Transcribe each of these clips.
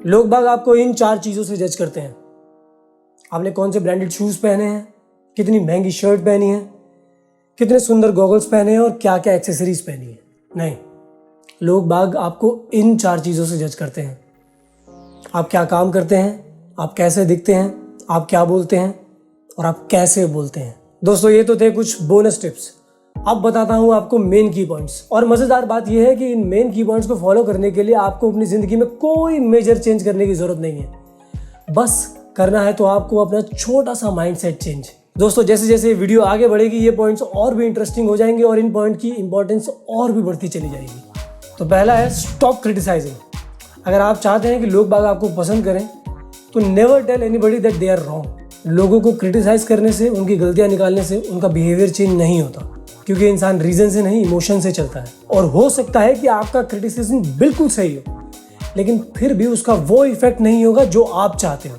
लोग बाग आपको इन 4 चीज़ों से जज करते हैं। आपने कौन से ब्रांडेड शूज़ पहने हैं, कितनी महंगी शर्ट पहनी है, कितने सुंदर गॉगल्स पहने हैं और क्या क्या एक्सेसरीज पहनी है। नहीं, लोग बाग आपको इन 4 चीज़ों से जज करते हैं। आप क्या काम करते हैं, आप कैसे दिखते हैं, आप क्या बोलते हैं और आप कैसे बोलते हैं। दोस्तों, ये तो थे कुछ बोनस टिप्स। अब बताता हूँ आपको मेन की पॉइंट्स। और मज़ेदार बात यह है कि इन मेन की पॉइंट्स को फॉलो करने के लिए आपको अपनी ज़िंदगी में कोई मेजर चेंज करने की ज़रूरत नहीं है। बस करना है तो आपको अपना छोटा सा माइंडसेट चेंज। दोस्तों, जैसे जैसे वीडियो आगे बढ़ेगी ये पॉइंट्स और भी इंटरेस्टिंग हो जाएंगे और इन पॉइंट की इंपॉर्टेंस और भी बढ़ती चली जाएगी। तो पहला है स्टॉप क्रिटिसाइजिंग। अगर आप चाहते हैं कि लोग बाग आपको पसंद करें तो never tell anybody that they are wrong. लोगों को क्रिटिसाइज करने से, उनकी गलतियां निकालने से उनका बिहेवियर चेंज नहीं होता, क्योंकि इंसान रीजन से नहीं इमोशन से चलता है। और हो सकता है कि आपका क्रिटिसिज्म बिल्कुल सही हो, लेकिन फिर भी उसका वो इफेक्ट नहीं होगा जो आप चाहते हो।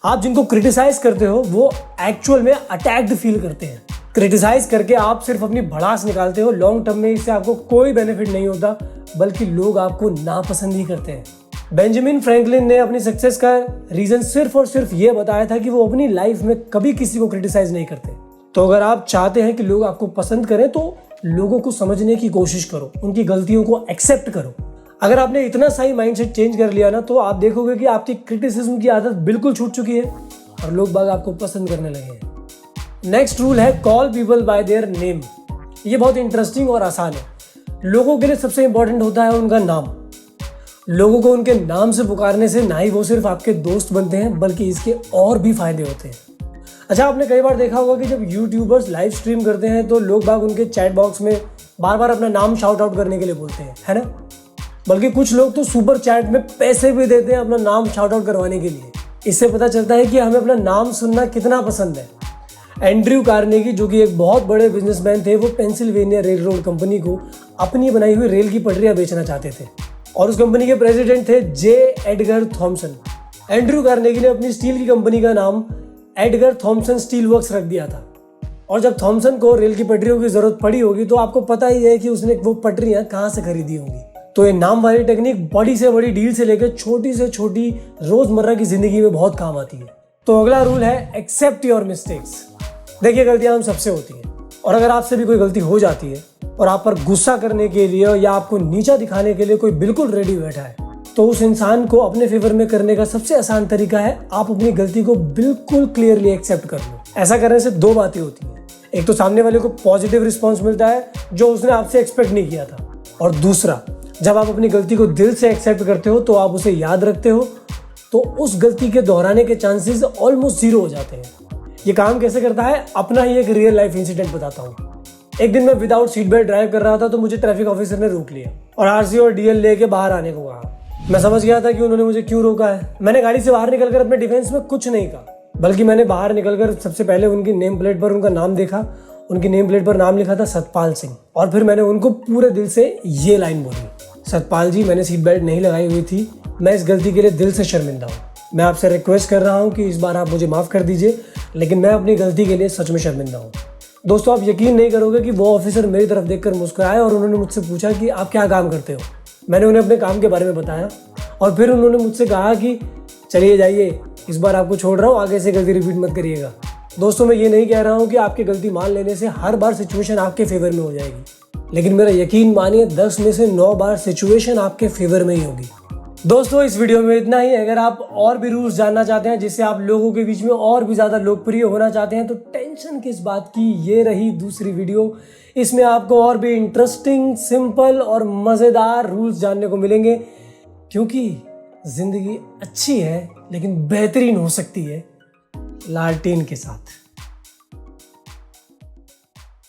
आप जिनको क्रिटिसाइज करते हो वो एक्चुअल में अटैक्ड फील करते हैं। क्रिटिसाइज करके आप सिर्फ अपनी भड़ास निकालते हो। लॉन्ग टर्म में इससे आपको कोई बेनिफिट नहीं होता, बल्कि लोग आपको नापसंद ही करते हैं। बेंजामिन फ्रैंकलिन ने अपनी सक्सेस का रीजन सिर्फ और सिर्फ ये बताया था कि वो अपनी लाइफ में कभी किसी को क्रिटिसाइज नहीं करते। तो अगर आप चाहते हैं कि लोग आपको पसंद करें तो लोगों को समझने की कोशिश करो, उनकी गलतियों को एक्सेप्ट करो। अगर आपने इतना सही माइंडसेट चेंज कर लिया ना, तो आप देखोगे कि आपकी क्रिटिसिज्म की आदत बिल्कुल छूट चुकी है और लोग बाग आपको पसंद करने लगे हैं। नेक्स्ट रूल है call people bye their name. ये बहुत इंटरेस्टिंग और आसान है। लोगों के लिए सबसे इंपॉर्टेंट होता है उनका नाम। लोगों को उनके नाम से पुकारने से ना ही वो सिर्फ आपके दोस्त बनते हैं, बल्कि इसके और भी फायदे होते हैं। अच्छा, आपने कई बार देखा होगा कि जब यूट्यूबर्स लाइव स्ट्रीम करते हैं तो लोग बाग उनके चैट बॉक्स में बार बार अपना नाम शाउट आउट करने के लिए बोलते हैं, है ना। बल्कि कुछ लोग तो सुपर चैट में पैसे भी देते हैं अपना नाम शाउट आउट करवाने के लिए। इससे पता चलता है कि हमें अपना नाम सुनना कितना पसंद है। एंड्रयू कार्नेगी, जो कि एक बहुत बड़े बिजनेसमैन थे, वो पेंसिल्वेनिया रेल रोड कंपनी को अपनी बनाई हुई रेल की पटरियां बेचना चाहते थे और उस कंपनी के प्रेसिडेंट थे जे एडगर थॉमसन। एंड्रयू कार्नेगी ने अपनी स्टील की कंपनी का नाम एडगर थॉमसन स्टील वर्क्स रख दिया था। और जब थॉमसन को रेल की पटरियों की जरूरत पड़ी होगी तो आपको पता ही है कि उसने वो पटरियां कहाँ से खरीदी होंगी। तो ये नाम वाली टेक्निक बड़ी से बड़ी डील से लेकर छोटी से छोटी रोजमर्रा की जिंदगी में बहुत काम आती है। तो अगला रूल है एक्सेप्ट योर मिस्टेक्स। देखिए, गलतियां हम सबसे होती हैं और अगर आपसे भी कोई गलती हो जाती है और आप पर गुस्सा करने के लिए या आपको नीचा दिखाने के लिए कोई बिल्कुल रेडी बैठा है, तो उस इंसान को अपने फेवर में करने का सबसे आसान तरीका है आप अपनी गलती को बिल्कुल क्लियरली एक्सेप्ट कर लो। ऐसा करने से 2 बातें होती हैं। एक तो सामने वाले को पॉजिटिव रिस्पॉन्स मिलता है जो उसने आपसे एक्सपेक्ट नहीं किया था, और दूसरा, जब आप अपनी गलती को दिल से एक्सेप्ट करते हो तो आप उसे याद रखते हो, तो उस गलती के दोहराने के चांसेस ऑलमोस्ट 0 हो जाते हैं। ये काम कैसे करता है, अपना ही एक रियल लाइफ इंसिडेंट बताता हूँ। एक दिन मैं विदाउट सीट बेल्ट ड्राइव कर रहा था तो मुझे ट्रैफिक ऑफिसर ने रोक लिया और आरसी और डीएल लेके बाहर आने को कहा। मैं समझ गया था कि उन्होंने मुझे क्यों रोका है। मैंने गाड़ी से बाहर निकलकर अपने डिफेंस में कुछ नहीं कहा, बल्कि मैंने बाहर निकलकर सबसे पहले उनकी नेम प्लेट पर उनका नाम देखा। उनकी नेम प्लेट पर नाम लिखा था सतपाल सिंह, और फिर मैंने उनको पूरे दिल से ये लाइन बोली, सतपाल जी, मैंने सीट बेल्ट नहीं लगाई हुई थी, मैं इस गलती के लिए दिल से शर्मिंदा हूँ। मैं आपसे रिक्वेस्ट कर रहा हूँ कि इस बार आप मुझे माफ़ कर दीजिए, लेकिन मैं अपनी गलती के लिए सच में शर्मिंदा हूँ। दोस्तों, आप यकीन नहीं करोगे कि वो ऑफिसर मेरी तरफ देखकर मुस्कुराए और उन्होंने मुझसे पूछा कि आप क्या काम करते हो। मैंने उन्हें अपने काम के बारे में बताया और फिर उन्होंने मुझसे कहा कि चलिए जाइए, इस बार आपको छोड़ रहा हूँ, आगे से गलती रिपीट मत करिएगा। दोस्तों, मैं ये नहीं कह रहा हूँ कि आपकी गलती मान लेने से हर बार सिचुएशन आपके फेवर में हो जाएगी, लेकिन मेरा यकीन मानिए 10 में से 9 बार सिचुएशन आपके फेवर में ही होगी। दोस्तों, इस वीडियो में इतना ही। अगर आप और भी रूल्स जानना चाहते हैं जिससे आप लोगों के बीच में और भी ज़्यादा लोकप्रिय होना चाहते हैं, तो टेंशन किस बात की, ये रही दूसरी वीडियो। इसमें आपको और भी इंटरेस्टिंग, सिंपल और मज़ेदार रूल्स जानने को मिलेंगे, क्योंकि ज़िंदगी अच्छी है लेकिन बेहतरीन हो सकती है लालटेन के साथ।